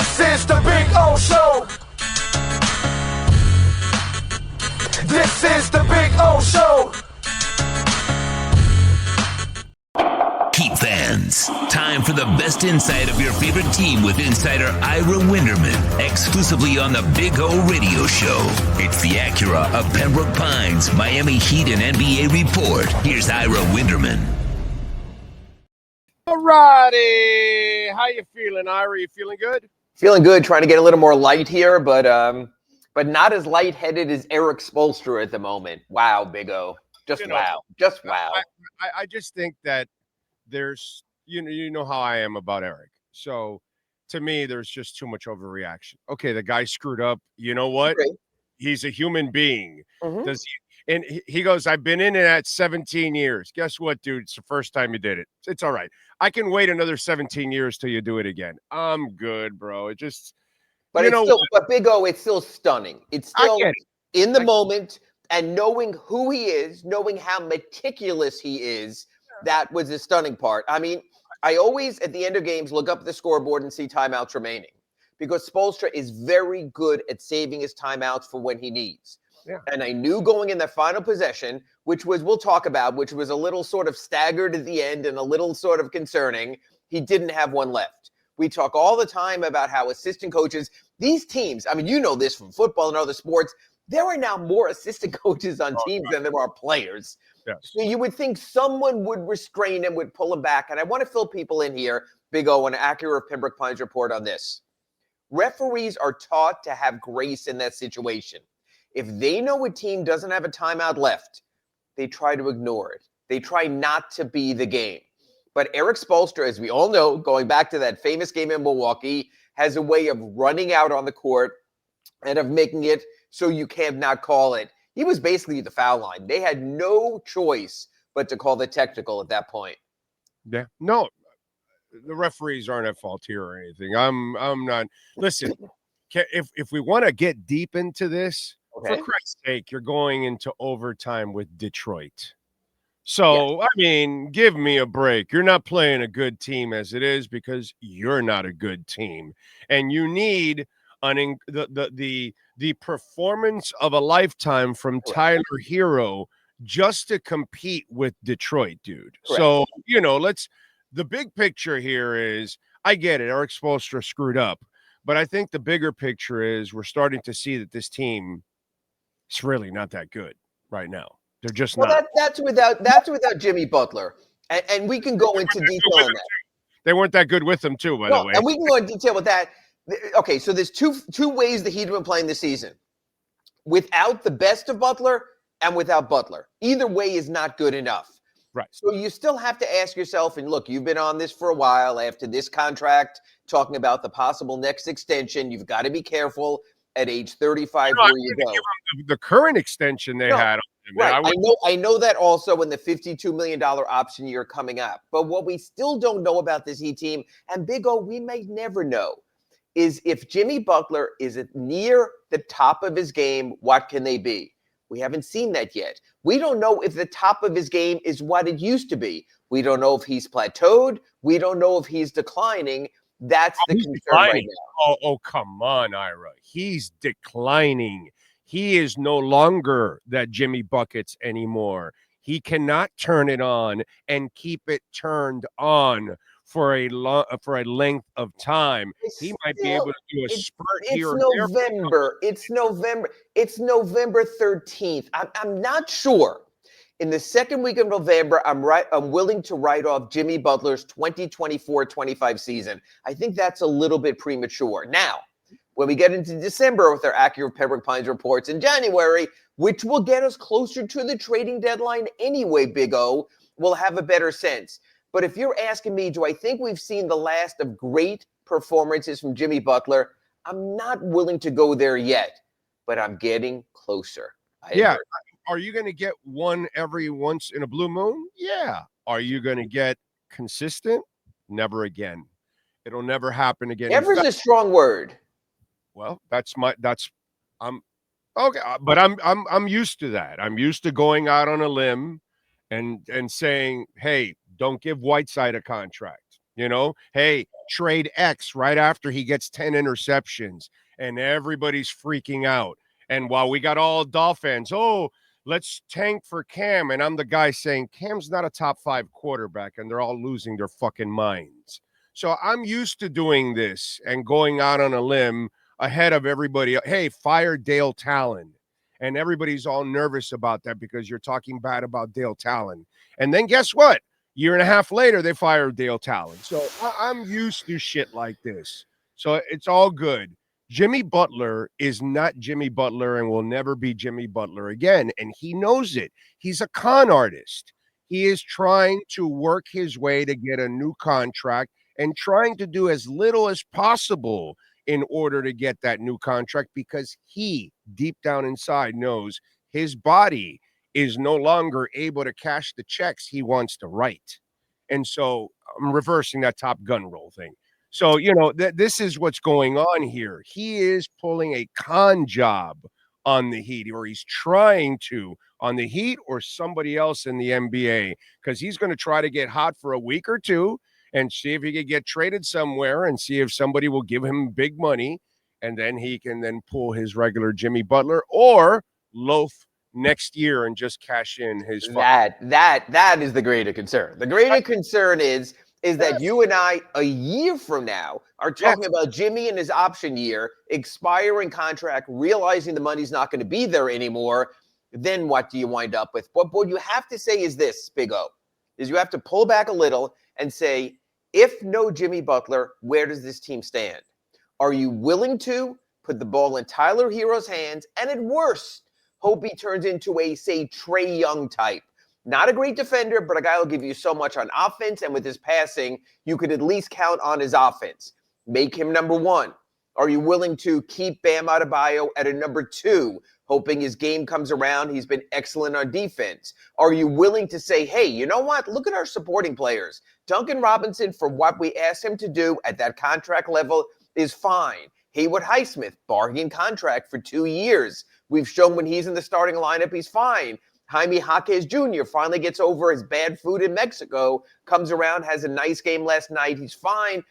This is the Big O Show. This is the Big O Show. Keep fans. Time for the best insight of your favorite team with insider Ira Winderman, exclusively on the Big O Radio Show. It's the Acura of Pembroke Pines, Miami Heat and NBA report. Here's Ira Winderman. All righty. How you feeling, Ira? You feeling good? Feeling good. Trying to get a little more light here, but not as lightheaded as Eric Spoelstra at the moment. Wow, Big O. Wow. I just think that there's, you know how I am about Eric. So to me, there's just too much overreaction. Okay, the guy screwed up. You know what? Okay. He's a human being. Mm-hmm. And he goes, I've been in it at 17 years. Guess what, dude? It's the first time you did it. It's all right. I can wait another 17 years till you do it again. I'm good, bro. It just, but but Big O, it's still stunning. It's still in the moment, and knowing who he is, knowing how meticulous he is, that was the stunning part. I mean, I always, at the end of games, look up at the scoreboard and see timeouts remaining, because Spoelstra is very good at saving his timeouts for when he needs. Yeah. And I knew going in the final possession, which was, we'll talk about, which was a little sort of staggered at the end and a little sort of concerning, he didn't have one left. We talk all the time about how assistant coaches, these teams, I mean, you know this from football and other sports, there are now more assistant coaches on teams than there are players. Yes. So you would think someone would restrain him, would pull him back. And I want to fill people in here, Big O, an Acura of Pembroke Pines report on this. Referees are taught to have grace in that situation. If they know a team doesn't have a timeout left, they try to ignore it. They try not to be the game. But Eric Spoelstra, as we all know, going back to that famous game in Milwaukee, has a way of running out on the court and of making it so you can't not call it. He was basically the foul line. They had no choice but to call the technical at that point. Yeah. No, the referees aren't at fault here or anything. I'm not. Listen, if we want to get deep into this, okay, for Christ's sake, you're going into overtime with Detroit. So, yes. I mean, give me a break. You're not playing a good team as it is, because you're not a good team. And you need the performance of a lifetime from Tyler Hero just to compete with Detroit, dude. Correct. So, the big picture here is, I get it, Eric Spoelstra screwed up, but I think the bigger picture is we're starting to see that this team is really not that good right now. They're just not. That's without Jimmy Butler, and we can go into detail on that. They weren't that good with him too, by the way. And we can go into detail with that. Okay, so there's two ways the Heat have been playing this season. Without the best of Butler and without Butler. Either way is not good enough. Right. So you still have to ask yourself, and look, you've been on this for a while after this contract, talking about the possible next extension. You've got to be careful at age 35 where you go. The current extension they had. Right. I know that also in the $52 million option year coming up. But what we still don't know about this Heat team, and Big O, we may never know, is if Jimmy Butler is near the top of his game, what can they be? We haven't seen that yet. We don't know if the top of his game is what it used to be. We don't know if he's plateaued. We don't know if he's declining. That's the concern right now. Oh, come on, Ira. He's declining. He is no longer that Jimmy Buckets anymore. He cannot turn it on and keep it turned on for a length of time. He might be able to do a spurt here or there. It's November 13th. I'm not sure. In the second week of November, I'm willing to write off Jimmy Butler's 2024-25 season. I think that's a little bit premature. Now, when we get into December with our Acura Pembroke Pines reports in January, which will get us closer to the trading deadline anyway, Big O, we'll have a better sense. But if you're asking me, do I think we've seen the last of great performances from Jimmy Butler? I'm not willing to go there yet, but I'm getting closer. Yeah. Are you going to get one every once in a blue moon? Yeah. Are you going to get consistent? Never again. It'll never happen again. Ever's a strong word. Well, I'm okay, but I'm used to that. I'm used to going out on a limb and saying, hey, don't give Whiteside a contract. Hey, trade X right after he gets 10 interceptions, and everybody's freaking out. And while we got all Dolphins, let's tank for Cam. And I'm the guy saying Cam's not a top 5 quarterback, and they're all losing their fucking minds. So I'm used to doing this and going out on a limb ahead of everybody. Hey, fire Dale Talon. And everybody's all nervous about that because you're talking bad about Dale Talon. And then guess what? Year and a half later, they fired Dale Talon. So I'm used to shit like this. So it's all good. Jimmy Butler is not Jimmy Butler and will never be Jimmy Butler again. And he knows it. He's a con artist. He is trying to work his way to get a new contract and trying to do as little as possible in order to get that new contract because he, deep down inside, knows his body is no longer able to cash the checks he wants to write. And so I'm reversing that Top Gun role thing. So, this is what's going on here. He is pulling a con job on the Heat, or he's trying to on the Heat or somebody else in the NBA, because he's going to try to get hot for a week or two and see if he can get traded somewhere and see if somebody will give him big money. And then he can then pull his regular Jimmy Butler or loaf next year and just cash in his that is the greater concern. The greater concern is that you and I a year from now are talking about Jimmy and his option year, expiring contract, realizing the money's not going to be there anymore. Then what do you wind up with? What you have to say is this, Big O, is you have to pull back a little and say, if no Jimmy Butler, where does this team stand? Are you willing to put the ball in Tyler Hero's hands and at worst, hope he turns into a, say, Trae Young type? Not a great defender, but a guy will give you so much on offense, and with his passing, you could at least count on his offense. Make him number one. Are you willing to keep Bam Adebayo at a number 2, hoping his game comes around? He's been excellent on defense. Are you willing to say, hey, you know what? Look at our supporting players. Duncan Robinson, for what we asked him to do at that contract level, is fine. Haywood Highsmith, bargain contract for 2 years. We've shown when he's in the starting lineup, he's fine. Jaime Jaquez Jr. finally gets over his bad food in Mexico, comes around, has a nice game last night. He's fine.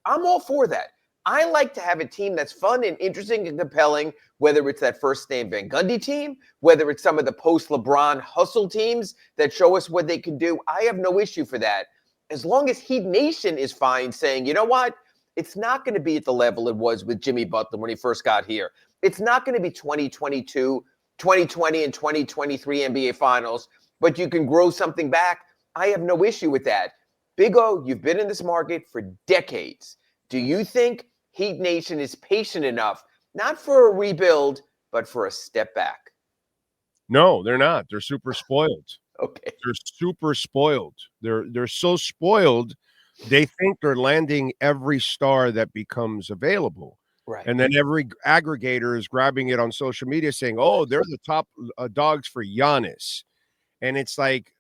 I'm all for that. I like to have a team that's fun and interesting and compelling, whether it's that first Stan Van Gundy team, whether it's some of the post-LeBron hustle teams that show us what they can do. I have no issue for that. As long as Heat Nation is fine saying, you know what? It's not going to be at the level it was with Jimmy Butler when he first got here. It's not going to be 2022, 2020, and 2023 NBA Finals, but you can grow something back. I have no issue with that. Big O, you've been in this market for decades. Do you think Heat Nation is patient enough, not for a rebuild, but for a step back? No, they're not. They're super spoiled. Okay. They're super spoiled. They're so spoiled, they think they're landing every star that becomes available. Right. And then every aggregator is grabbing it on social media saying, oh, they're the top dogs for Giannis. And it's like,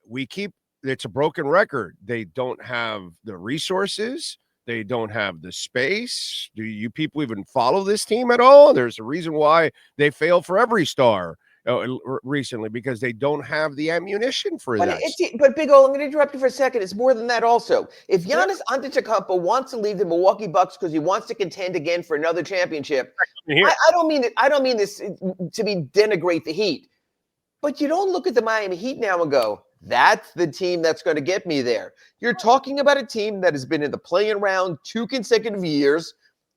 it's a broken record. They don't have the resources. They don't have the space. Do you people even follow this team at all? There's a reason why they fail for every star recently, because they don't have the ammunition for that. But Big O, I'm going to interrupt you for a second. It's more than that also. If Giannis Antetokounmpo wants to leave the Milwaukee Bucks because he wants to contend again for another championship, I don't mean this to be denigrate the Heat, but you don't look at the Miami Heat now and go, that's the team that's going to get me there. You're talking about a team that has been in the play-in round 2 consecutive years,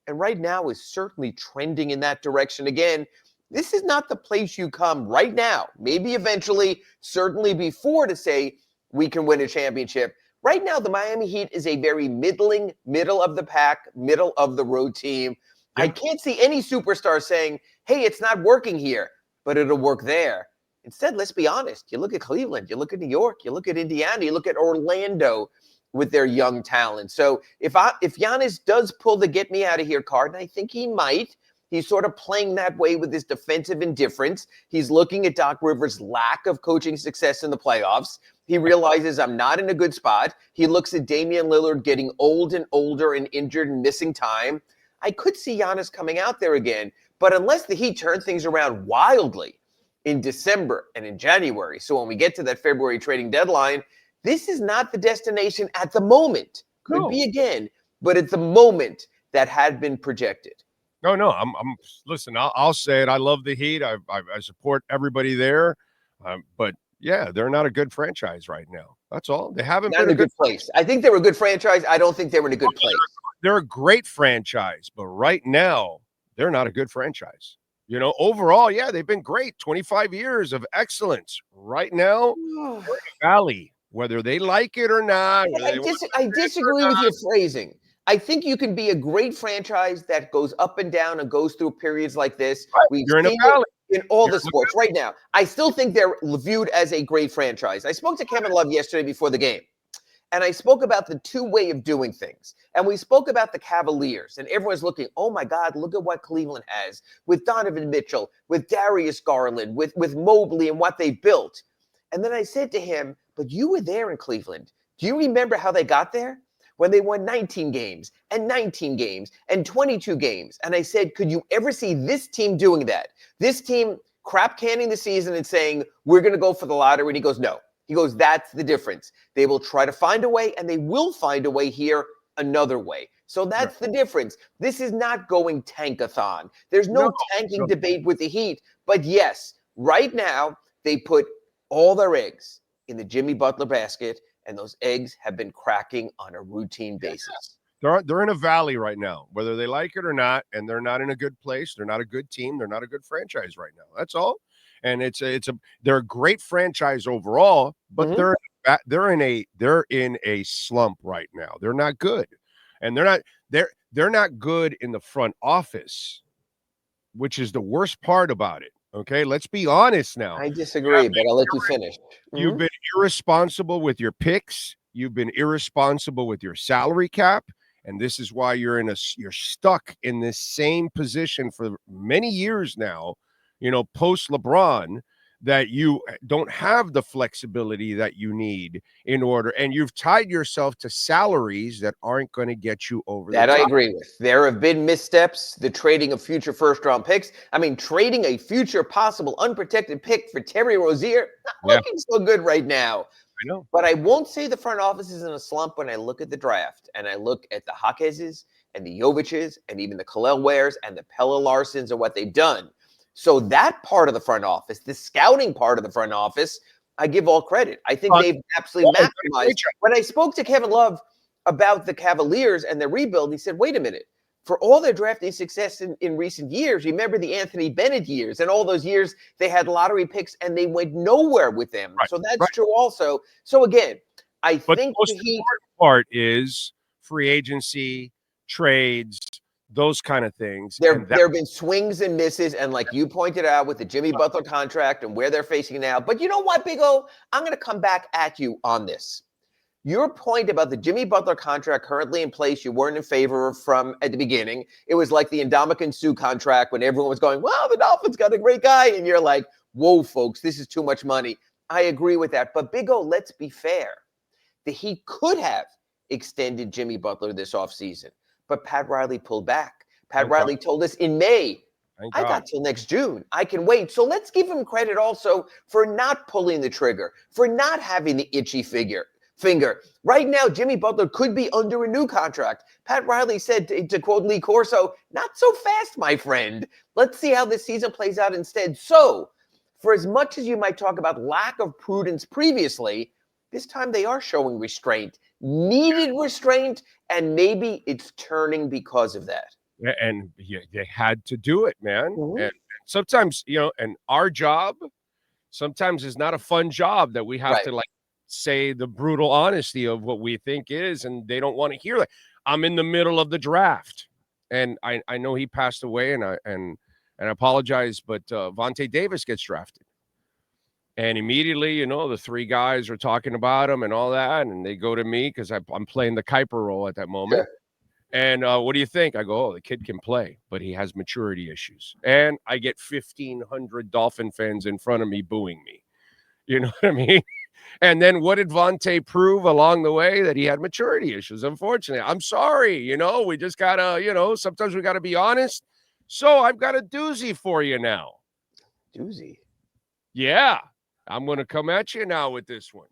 and right now is certainly trending in that direction again. This is not the place you come right now, maybe eventually, certainly before, to say we can win a championship. Right now, the Miami Heat is a very middling, middle of the pack, middle of the road team. Yep. I can't see any superstar saying, hey, it's not working here, but it'll work there. Instead, let's be honest. You look at Cleveland, you look at New York, you look at Indiana, you look at Orlando with their young talent. So if Giannis does pull the get me out of here card, and I think he might, he's sort of playing that way with his defensive indifference. He's looking at Doc Rivers' lack of coaching success in the playoffs. He realizes I'm not in a good spot. He looks at Damian Lillard getting old and older and injured and missing time. I could see Giannis coming out there again, but unless the Heat turn things around wildly in December and in January, so when we get to that February trading deadline, this is not the destination at the moment. Could be again, but at the moment that had been projected. No. I'm listen. I'll say it. I love the Heat. I support everybody there, but yeah, they're not a good franchise right now. That's all. They haven't Not been in a good place. I think they were a good franchise. I don't think they were in a good place. They're a great franchise, but right now they're not a good franchise. Overall, yeah, they've been great. 25 years of excellence. Right now, we're in a valley, whether they like it or not. I disagree with your phrasing. I think you can be a great franchise that goes up and down and goes through periods like this. Right. You're in a valley. In all the sports right now. I still think they're viewed as a great franchise. I spoke to Kevin Love yesterday before the game, and I spoke about the two-way of doing things. And we spoke about the Cavaliers, and everyone's looking, oh my God, look at what Cleveland has with Donovan Mitchell, with Darius Garland, with Mobley and what they built. And then I said to him, but you were there in Cleveland. Do you remember how they got there? When they won 19 games and 19 games and 22 games. And I said, could you ever see this team doing that? This team crap canning the season and saying, we're going to go for the lottery. And he goes, no. He goes, that's the difference. They will try to find a way, and they will find a way here another way. So that's the difference. This is not going tankathon. There's no tanking debate with the Heat. But yes, right now, they put all their eggs in the Jimmy Butler basket, and those eggs have been cracking on a routine basis. They're in a valley right now, whether they like it or not, and they're not in a good place. They're not a good team. They're not a good franchise right now. That's all. And they're a great franchise overall, but they're in a slump right now. They're not good, and they're not good in the front office, which is the worst part about it. Okay, let's be honest now. I disagree, but I'll let you finish. You've been irresponsible with your picks. You've been irresponsible with your salary cap, and this is why you're stuck in this same position for many years now. Post LeBron, that you don't have the flexibility that you need in order, and you've tied yourself to salaries that aren't going to get you over that. I agree with. There have been missteps, the trading of future first-round picks. I mean, trading a future possible unprotected pick for Terry Rozier, not looking so good right now. I know. But I won't say the front office is in a slump when I look at the draft and I look at the Jaquez's and the Jovic's and even the Khalil Wares and the Pelle Larsons and what they've done. So that part of the front office, the scouting part of the front office, I give all credit. I think they've absolutely maximized. When I spoke to Kevin Love about the Cavaliers and their rebuild, he said, wait a minute. For all their drafting success in recent years, remember the Anthony Bennett years and all those years they had lottery picks and they went nowhere with them. Right, so that's true also. So again, I think the most important part is free agency, trades, those kind of things. There have been swings and misses, and like you pointed out with the Jimmy Butler contract and where they're facing now. But you know what, Big O? I'm going to come back at you on this. Your point about the Jimmy Butler contract currently in place, you weren't in favor of from at the beginning. It was like the Ndamukong Suh contract when everyone was going, well, the Dolphins got a great guy. And you're like, whoa, folks, this is too much money. I agree with that. But Big O, let's be fair. The Heat could have extended Jimmy Butler this offseason. But Pat Riley pulled back. Pat Riley told us in May, I got till next June. I can wait. So let's give him credit also for not pulling the trigger, for not having the itchy finger. Right now, Jimmy Butler could be under a new contract. Pat Riley said, to quote Lee Corso, not so fast, my friend. Let's see how this season plays out instead. So for as much as you might talk about lack of prudence previously, this time they are showing restraint, needed restraint, and maybe it's turning because of that. And they had to do it, man. And sometimes, and our job sometimes is not a fun job that we have to say the brutal honesty of what we think is, and they don't want to hear that. I'm in the middle of the draft, and I know he passed away, and I apologize, but Vontae Davis gets drafted. And immediately, the three guys are talking about him and all that. And they go to me because I'm playing the Kuiper role at that moment. Sure. And what do you think? I go, the kid can play, but he has maturity issues. And I get 1,500 Dolphin fans in front of me booing me. You know what I mean? And then what did Vontae prove along the way? That he had maturity issues, unfortunately. I'm sorry. We just got to, sometimes we got to be honest. So I've got a doozy for you now. Doozy? Yeah. I'm going to come at you now with this one.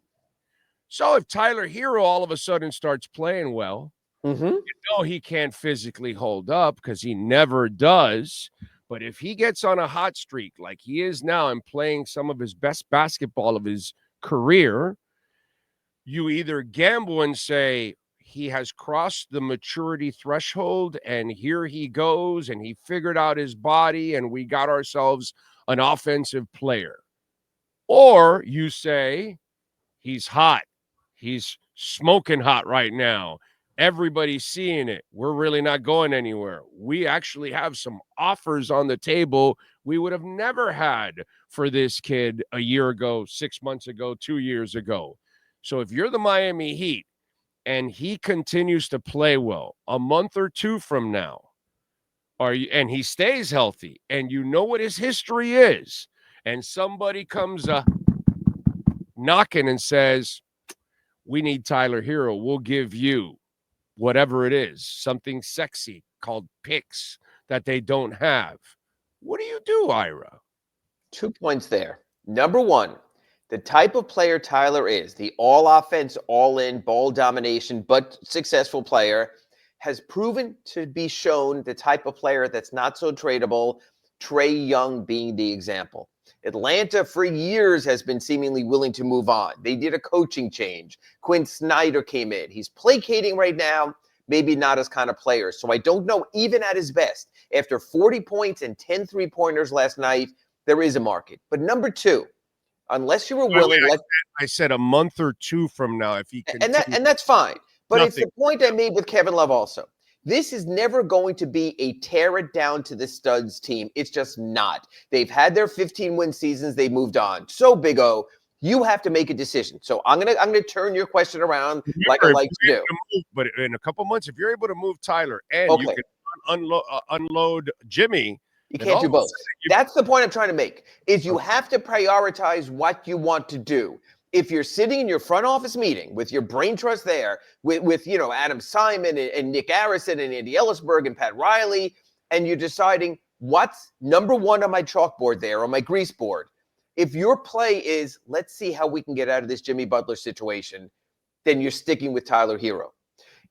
So if Tyler Hero all of a sudden starts playing well, Mm-hmm. he can't physically hold up because he never does. But if he gets on a hot streak like he is now and playing some of his best basketball of his career, you either gamble and say he has crossed the maturity threshold and here he goes and he figured out his body and we got ourselves an offensive player. Or you say he's hot. He's smoking hot right now. Everybody's seeing it. We're really not going anywhere. We actually have some offers on the table we would have never had for this kid a year ago, 6 months ago, 2 years ago. So if you're the Miami Heat and he continues to play well a month or two from now, and he stays healthy, and you know what his history is, and somebody comes knocking and says, we need Tyler Hero, we'll give you whatever it is, something sexy called picks that they don't have. What do you do, Ira? 2 points there. Number one, the type of player Tyler is, the all offense, all in, ball domination, but successful player, has proven to be shown the type of player that's not so tradable, Trae Young being the example. Atlanta for years has been seemingly willing to move on. They did a coaching change. Quinn Snyder came in. He's placating right now, maybe not his kind of player. So I don't know, even at his best, after 40 points and 10 three-pointers last night, there is a market. But number two, unless you were willing, I said a month or two from now, if he continues, and that's fine. But nothing. It's the point I made with Kevin Love also. This is never going to be a tear it down to the studs team. It's just not. They've had their 15-win seasons. They moved on. So, Big O, you have to make a decision. So I'm gonna turn your question around like I like to do. But in a couple months, if you're able to move Tyler and you can unload Jimmy, you can't do both. That's the point I'm trying to make, is you have to prioritize what you want to do. If you're sitting in your front office meeting with your brain trust there, with Adam Simon and Nick Arison and Andy Ellisberg and Pat Riley, and you're deciding what's number one on my chalkboard there, on my grease board, if your play is, let's see how we can get out of this Jimmy Butler situation, then you're sticking with Tyler Hero.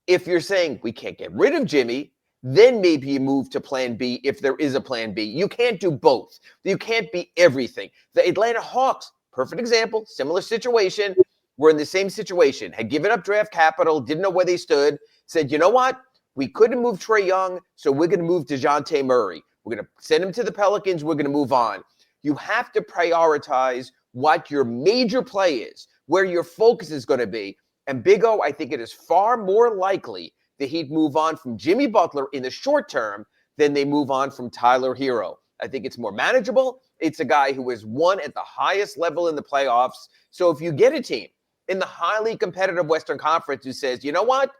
If you're saying we can't get rid of Jimmy, then maybe you move to plan B if there is a plan B. You can't do both. You can't be everything. The Atlanta Hawks, perfect example, similar situation. We're in the same situation. Had given up draft capital, didn't know where they stood, said, you know what? We couldn't move Trae Young, so we're going to move DeJounte Murray. We're going to send him to the Pelicans. We're going to move on. You have to prioritize what your major play is, where your focus is going to be. And Big O, I think it is far more likely that he'd move on from Jimmy Butler in the short term than they move on from Tyler Hero. I think it's more manageable. It's a guy who has won at the highest level in the playoffs. So if you get a team in the highly competitive Western Conference who says, you know what?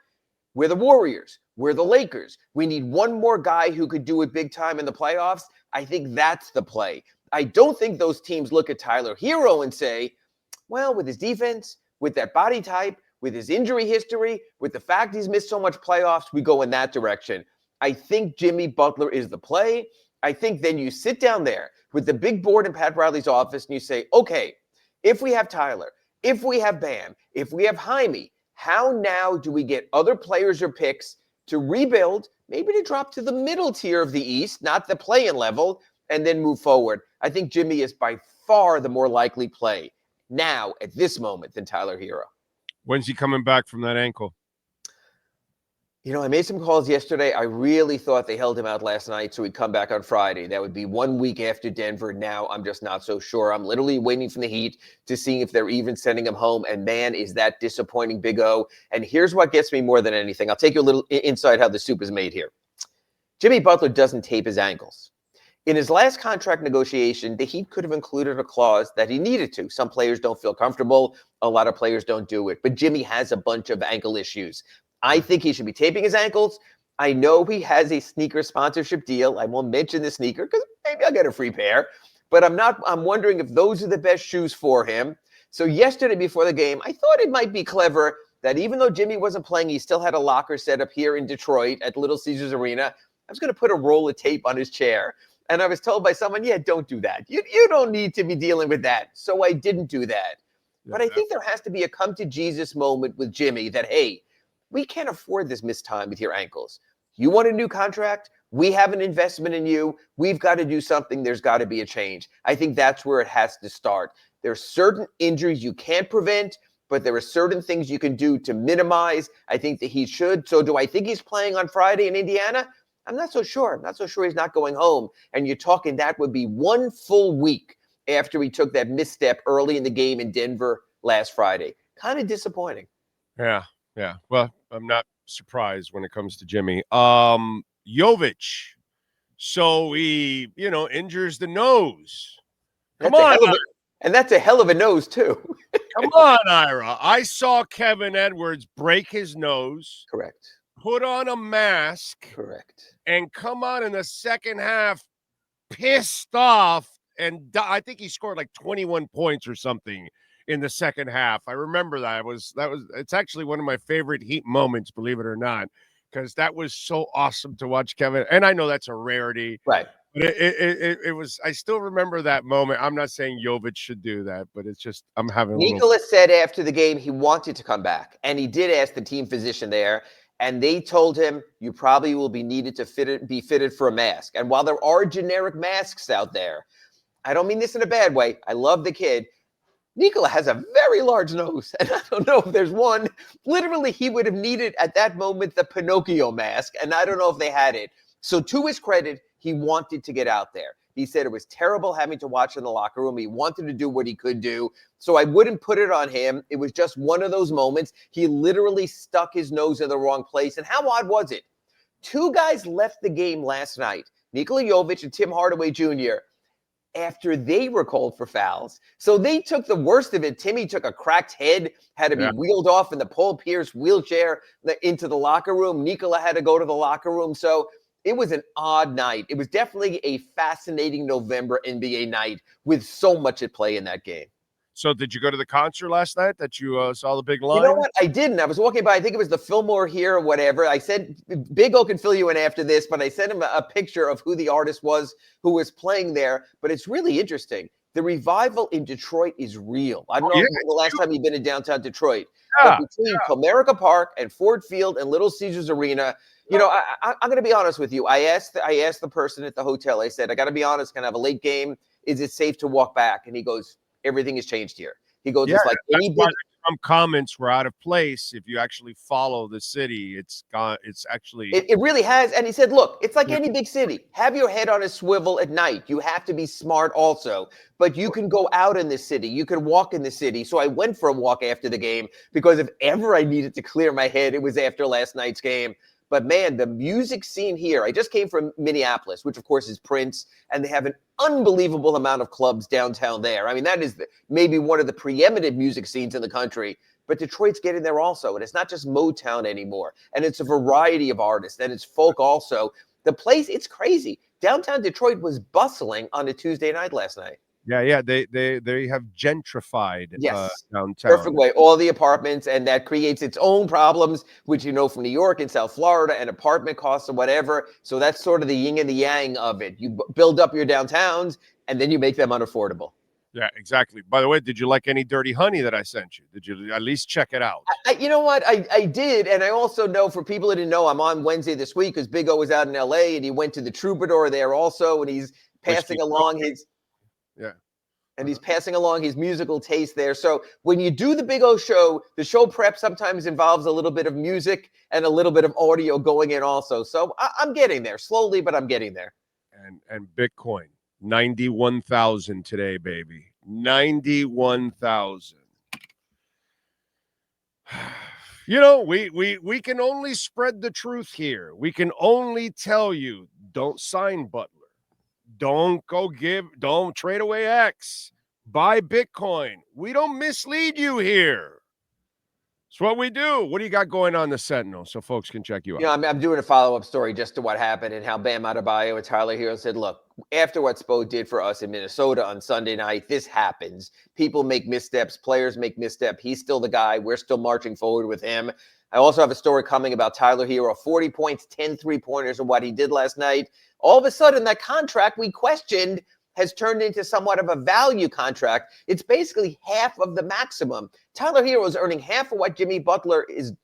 We're the Warriors. We're the Lakers. We need one more guy who could do it big time in the playoffs. I think that's the play. I don't think those teams look at Tyler Hero and say, well, with his defense, with that body type, with his injury history, with the fact he's missed so much playoffs, we go in that direction. I think Jimmy Butler is the play. I think then you sit down there with the big board in Pat Riley's office and you say, okay, if we have Tyler, if we have Bam, if we have Jaime, how now do we get other players or picks to rebuild, maybe to drop to the middle tier of the East, not the play-in level, and then move forward? I think Jimmy is by far the more likely play now at this moment than Tyler Hero. When's he coming back from that ankle? I made some calls yesterday. I really thought they held him out last night so he'd come back on Friday. That would be 1 week after Denver. Now I'm just not so sure. I'm literally waiting from the Heat to see if they're even sending him home. And man, is that disappointing, Big O. And here's what gets me more than anything. I'll take you a little inside how the soup is made here. Jimmy Butler doesn't tape his ankles. In his last contract negotiation, the Heat could have included a clause that he needed to. Some players don't feel comfortable. A lot of players don't do it. But Jimmy has a bunch of ankle issues. I think he should be taping his ankles. I know he has a sneaker sponsorship deal. I won't mention the sneaker because maybe I'll get a free pair. But I'm wondering if those are the best shoes for him. So yesterday before the game, I thought it might be clever that even though Jimmy wasn't playing, he still had a locker set up here in Detroit at Little Caesars Arena. I was going to put a roll of tape on his chair. And I was told by someone, yeah, don't do that. You don't need to be dealing with that. So I didn't do that. But I think there has to be a come to Jesus moment with Jimmy that, hey, we can't afford this missed time with your ankles. You want a new contract? We have an investment in you. We've got to do something. There's got to be a change. I think that's where it has to start. There's certain injuries you can't prevent, but there are certain things you can do to minimize. I think that he should. So do I think he's playing on Friday in Indiana? I'm not so sure. I'm not so sure he's not going home. And you're talking that would be 1 full week after he took that misstep early in the game in Denver last Friday. Kind of disappointing. Yeah. Well, I'm not surprised when it comes to Jimmy. Jovic. So he, injures the nose. Come on. And that's a hell of a nose, too. Come on, Ira. I saw Kevin Edwards break his nose. Correct. Put on a mask. Correct. And come on in the second half pissed off. And I think he scored like 21 points or something in the second half. I remember that. It's actually one of my favorite Heat moments, believe it or not, because that was so awesome to watch Kevin. And I know that's a rarity. Right. But it was, I still remember that moment. I'm not saying Jovic should do that, but it's just, I'm having Nikola said after the game he wanted to come back, and he did ask the team physician there, and they told him you probably will be needed to be fitted for a mask. And while there are generic masks out there, I don't mean this in a bad way. I love the kid. Nikola has a very large nose, and I don't know if there's one. Literally, he would have needed at that moment the Pinocchio mask, and I don't know if they had it. So to his credit, he wanted to get out there. He said it was terrible having to watch in the locker room. He wanted to do what he could do. So I wouldn't put it on him. It was just one of those moments. He literally stuck his nose in the wrong place. And how odd was it? 2 guys left the game last night, Nikola Jovic and Tim Hardaway Jr., after they were called for fouls. So they took the worst of it. Timmy took a cracked head, had to be wheeled off in the Paul Pierce wheelchair into the locker room. Nikola had to go to the locker room. So it was an odd night. It was definitely a fascinating November NBA night with so much at play in that game. So did you go to the concert last night that you saw the big line? You know what? I didn't. I was walking by. I think it was the Fillmore here or whatever. I said, Big O can fill you in after this, but I sent him a picture of who the artist was who was playing there. But it's really interesting. The revival in Detroit is real. I don't know the last time you've been in downtown Detroit. But between Comerica Park and Ford Field and Little Caesars Arena, I'm going to be honest with you. I asked the person at the hotel, I said, I got to be honest, can I have a late game? Is it safe to walk back? And he goes, everything has changed here. He goes, it's like any big. Some comments were out of place. If you actually follow the city, it's gone. It's actually. It really has. And he said, look, it's like any big city. Have your head on a swivel at night. You have to be smart also. But you can go out in the city. You can walk in the city. So I went for a walk after the game because if ever I needed to clear my head, it was after last night's game. But, man, the music scene here, I just came from Minneapolis, which, of course, is Prince, and they have an unbelievable amount of clubs downtown there. I mean, that is maybe one of the preeminent music scenes in the country. But Detroit's getting there also, and it's not just Motown anymore, and it's a variety of artists, and it's folk also. The place, it's crazy. Downtown Detroit was bustling on a Tuesday night last night. Yeah. They have gentrified downtown. Perfect way. All the apartments, and that creates its own problems, which you know from New York and South Florida and apartment costs and whatever. So that's sort of the yin and the yang of it. You build up your downtowns, and then you make them unaffordable. Yeah, exactly. By the way, did you like any Dirty Honey that I sent you? Did you at least check it out? You know what? I did. And I also know, for people who didn't know, I'm on Wednesday this week because Big O was out in L.A. and he went to the Troubadour there also, and he's passing along his... Yeah. And he's passing along his musical taste there. So when you do the Big O show, the show prep sometimes involves a little bit of music and a little bit of audio going in also. So I'm getting there slowly, but I'm getting there. And Bitcoin, 91,000 today, baby. 91,000. You know, we can only spread the truth here. We can only tell you, don't sign Butler. Don't trade away X. Buy Bitcoin. We don't mislead you here. It's what we do. What do you got going on the Sentinel so folks can check you out? You know, I'm doing a follow-up story just to what happened and how Bam Adebayo and Tyler Hero said, look, after what Spo did for us in Minnesota on Sunday night, this happens. People make missteps. Players make missteps. He's still the guy. We're still marching forward with him. I also have a story coming about Tyler Hero, 40 points, 10 3-pointers, and what he did last night. All of a sudden, that contract we questioned, has turned into somewhat of a value contract. It's basically half of the maximum. Tyler Hero is earning half of what Jimmy Butler is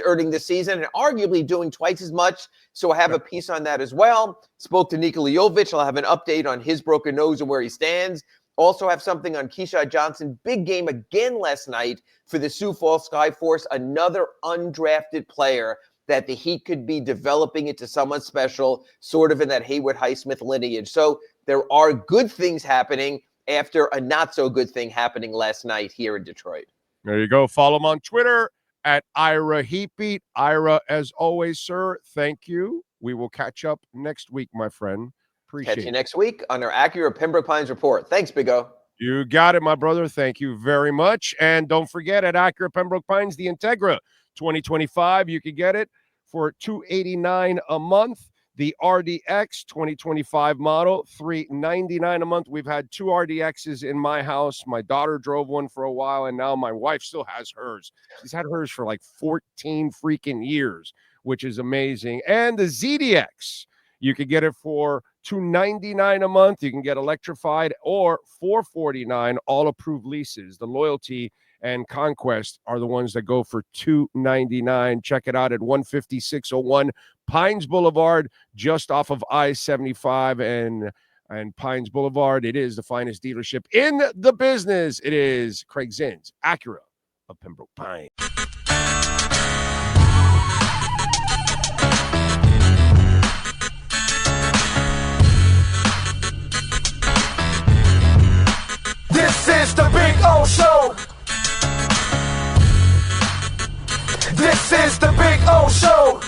earning this season and arguably doing twice as much. So I have a piece on that as well. Spoke to Nikola Jovic. I'll have an update on his broken nose and where he stands. Also have something on Keyshawn Johnson. Big game again last night for the Sioux Falls Skyforce, another undrafted player that the Heat could be developing into someone special, sort of in that Haywood Highsmith lineage. So there are good things happening after a not so good thing happening last night here in Detroit. There you go. Follow him on Twitter at Ira Heatbeat. Ira, as always, sir, thank you. We will catch up next week, my friend. Appreciate it. Catch you next week on our Acura Pembroke Pines Report. Thanks, Big O. You got it, my brother. Thank you very much. And don't forget, at Acura Pembroke Pines, the Integra 2025, you can get it for $289 a month. The RDX 2025 model, $399 a month. We've had two RDXs in my house. My daughter drove one for a while, and now my wife still has hers. She's had hers for like 14 freaking years, which is amazing. And the ZDX, you can get it for $299 a month. You can get electrified or $449, all approved leases. The Loyalty and Conquest are the ones that go for $299. Check it out at 15601 Pines Boulevard, just off of I-75 and Pines Boulevard. It is the finest dealership in the business. It is Craig Zinn's Acura of Pembroke Pines. This is the Big O Show. This is the Big O Show.